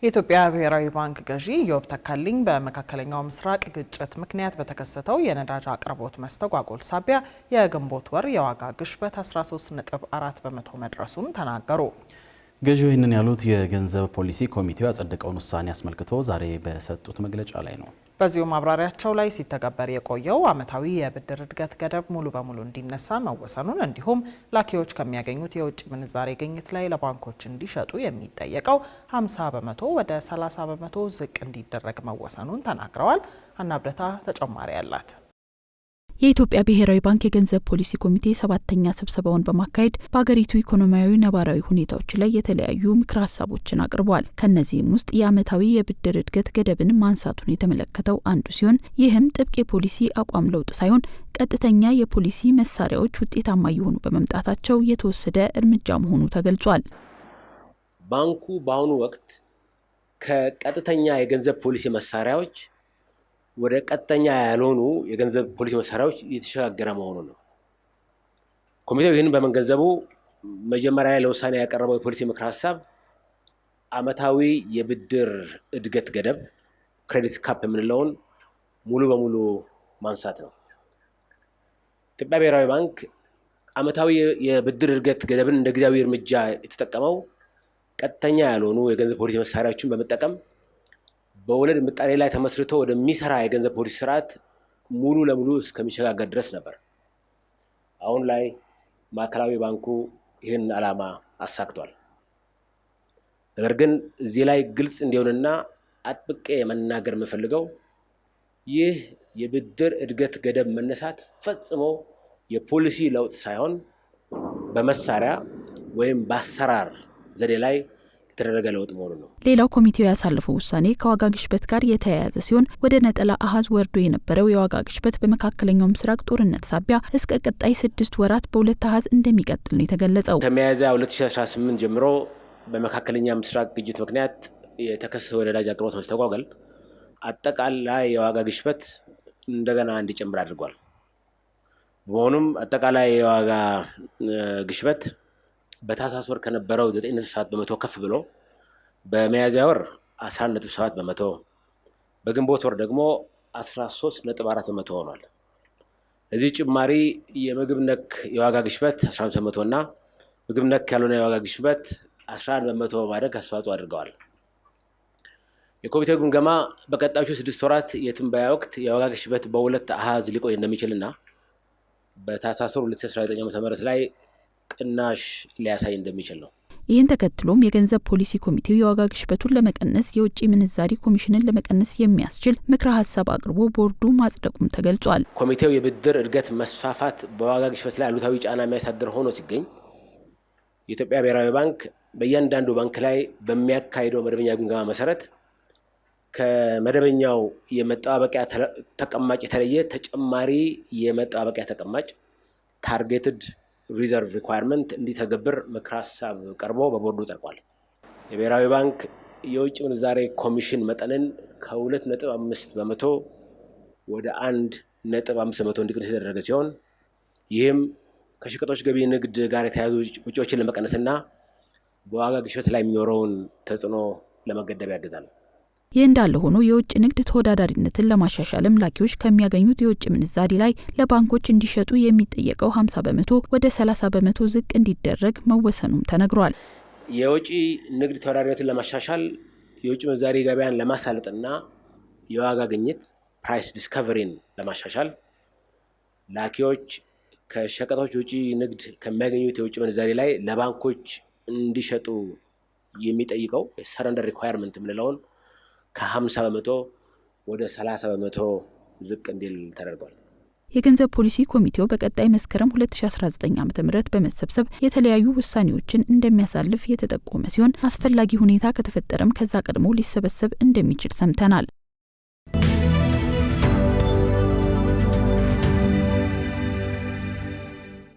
የኢትዮጵያ ብሔራዊ ባንክ ገዢ ኢዮብ ተካልኝ በመካከለኛው ምስራቅ ግጭት ምክንያት በተከሰተው የነዳጅ አቅርቦት መስተጓጎል ሳቢያ የግንቦት ወር የዋጋ ግሽበት 13.4 በመቶ መድረሱን ተናገሩ። ገዢው ይህንን ያሉት የገንዘብ ፖሊሲ ኮሚቴው ያጸደቀውን ውሳኔ አስመልክቶ ዛሬ በሰጡት መግለጫ ላይ ነው። በዚሁ ማብራሪያቸው ላይ ሲተገበር የቆየው ዓመታዊ የብድር እድገት ገደብ ሙሉ በሙሉ እንዲነሳ መወሰኑን እንዲሁም ላኪዎች ከሚያገኙት የውጭ ምንዛሬ ግኝት ላይ ለባንኮች እንዲሸጡ የሚጠየቀው 50 በመቶ ወደ 30 በመቶ ዝቅ እንዲደረግ መወሰኑን ተናግረዋል። አናብረታ ተጨማሪ አላት። የኢትዮጵያ ብሔራዊ ባንክ የገንዘብ ፖሊሲ ኮሚቴ 7ኛ ስብሰባውን በማካሄድ በአገሪቱ ኢኮኖሚያዊ ነባራዊ ሁኔታዎች ላይ የተለያዩ ምክረ ሀሳቦችን አቅርቧል። ከነዚህም ውስጥ የዓመታዊ የብድር እድገት ገደብን ማንሳቱን የተመለከተው አንዱ ሲሆን ይህም ጥብቅ የፖሊሲ አቋም ለውጥ ሳይሆን ቀጥተኛ የፖሊሲ መሳሪያዎች ውጤታማ የሆኑ በመምጣታቸው የተወሰደ እርምጃ መሆኑ ተገልጿል። ባንኩ በአሁኑ ወቅት ከቀጥተኛ የገንዘብ ፖሊሲ መሳሪያዎች ወደ ቀጥተኛ ያልሆኑ የገንዘብ ፖሊሲ መሳሪያዎች እየተሸጋገረ መሆኑ ነው። ኮሚቴው ይህንን በመገንዘቡ መጀመሪያ ላይ ለውሳኔ ያቀረበው የፖሊሲ ምክር ሀሳብ ዓመታዊ የብድር እድገት ገደብ ክሬዲት ካፕ የምንለውን ሙሉ በሙሉ ማንሳት ነው። ኢትዮጵያ ብሔራዊ ባንክ ዓመታዊ የብድር እድገት ገደብን እንደ ጊዜያዊ እርምጃ የተጠቀመው ቀጥተኛ ያልሆኑ የገንዘብ ፖሊሲ መሳሪያዎችን በመጠቀም በወለድ ምጣኔ ላይ ተመስርቶ ወደሚሰራ የገንዘብ ፖሊሲ ስርዓት ሙሉ ለሙሉ እስከሚሸጋገር ድረስ ነበር። አሁን ላይ ማዕከላዊ ባንኩ ይህን ዓላማ አሳክቷል። ነገር ግን እዚህ ላይ ግልጽ እንዲሆንና አጥብቄ የመናገር የምፈልገው ይህ የብድር እድገት ገደብ መነሳት ፈጽሞ የፖሊሲ ለውጥ ሳይሆን በመሳሪያ ወይም በአሰራር ዘዴ ላይ የተደረገ ለውጥ መሆኑ ነው። ሌላው ኮሚቴው ያሳለፈው ውሳኔ ከዋጋ ግሽበት ጋር የተያያዘ ሲሆን ወደ ነጠላ አሃዝ ወርዶ የነበረው የዋጋ ግሽበት በመካከለኛው ምስራቅ ጦርነት ሳቢያ እስከ ቀጣይ 6 ወራት በሁለት አሃዝ እንደሚቀጥል ነው የተገለጸው። ከሚያዝያ 2018 ጀምሮ በመካከለኛ ምስራቅ ግጭት ምክንያት የተከሰተው የነዳጅ አቅርቦት መስተጓጎል አጠቃላይ የዋጋ ግሽበት እንደገና እንዲጨምር አድርጓል። በመሆኑም አጠቃላይ የዋጋ ግሽበት በታህሳስ ወር ከነበረው 9.7 በመቶ ከፍ ብሎ በሚያዝያ ወር 11.7 በመቶ በግንቦት ወር ደግሞ 13.4 በመቶ ሆኗል። እዚህ ጭማሪ የምግብ ነክ የዋጋ ግሽበት 15 በመቶ እና ምግብ ነክ ያልሆነ የዋጋ ግሽበት 11 በመቶ ማደግ አስተዋጽኦ አድርገዋል። የኮሚቴው ግምገማ በቀጣዮቹ 6 ወራት የትንበያ ወቅት የዋጋ ግሽበት በሁለት አሃዝ ሊቆይ እንደሚችልና በታህሳስ ወር 2019 ዓ.ም ላይ ቅናሽ ሊያሳይ እንደሚችል ነው። ይህን ተከትሎም የገንዘብ ፖሊሲ ኮሚቴው የዋጋ ግሽበቱን ለመቀነስ የውጭ ምንዛሪ ኮሚሽንን ለመቀነስ የሚያስችል ምክረ ሀሳብ አቅርቦ ቦርዱ ማጽደቁም ተገልጿል። ኮሚቴው የብድር እድገት መስፋፋት በዋጋ ግሽበት ላይ አሉታዊ ጫና የሚያሳድር ሆኖ ሲገኝ የኢትዮጵያ ብሔራዊ ባንክ በእያንዳንዱ ባንክ ላይ በሚያካሂደው መደበኛ ግምገማ መሰረት ከመደበኛው የመጠባበቂያ ተቀማጭ የተለየ ተጨማሪ የመጠባበቂያ ተቀማጭ ታርጌትድ ሪዘርቭ ሪኳየርመንት እንዲተገብር ምክረ ሀሳብ ቀርቦ በቦርዱ ጸድቋል። የብሔራዊ ባንክ የውጭ ምንዛሬ ኮሚሽን መጠንን ከ2.5 በመቶ ወደ 1.5 በመቶ እንዲቀንስ የተደረገ ሲሆን ይህም ከሸቀጦች ገቢ ንግድ ጋር የተያያዙ ወጪዎችን ለመቀነስና በዋጋ ግሽበት ላይ የሚኖረውን ተጽዕኖ ለመገደብ ያግዛል። ይህ እንዳለ ሆኖ የውጭ ንግድ ተወዳዳሪነትን ለማሻሻልም ላኪዎች ከሚያገኙት የውጭ ምንዛሪ ላይ ለባንኮች እንዲሸጡ የሚጠየቀው 50 በመቶ ወደ 30 በመቶ ዝቅ እንዲደረግ መወሰኑም ተነግሯል። የውጭ ንግድ ተወዳዳሪነትን ለማሻሻል የውጭ ምንዛሪ ገበያን ለማሳለጥና የዋጋ ግኝት ፕራይስ ዲስከቨሪን ለማሻሻል ላኪዎች ከሸቀጦች ውጭ ንግድ ከሚያገኙት የውጭ ምንዛሪ ላይ ለባንኮች እንዲሸጡ የሚጠይቀው ሰረንደር ሪኳየርመንት የምንለውን ከ50 በመቶ ወደ 30 በመቶ ዝቅ እንዲል ተደርጓል። የገንዘብ ፖሊሲ ኮሚቴው በቀጣይ መስከረም 2019 ዓ.ም በመሰብሰብ የተለያዩ ውሳኔዎችን እንደሚያሳልፍ የተጠቆመ ሲሆን አስፈላጊ ሁኔታ ከተፈጠረም ከዛ ቀድሞ ሊሰበሰብ እንደሚችል ሰምተናል።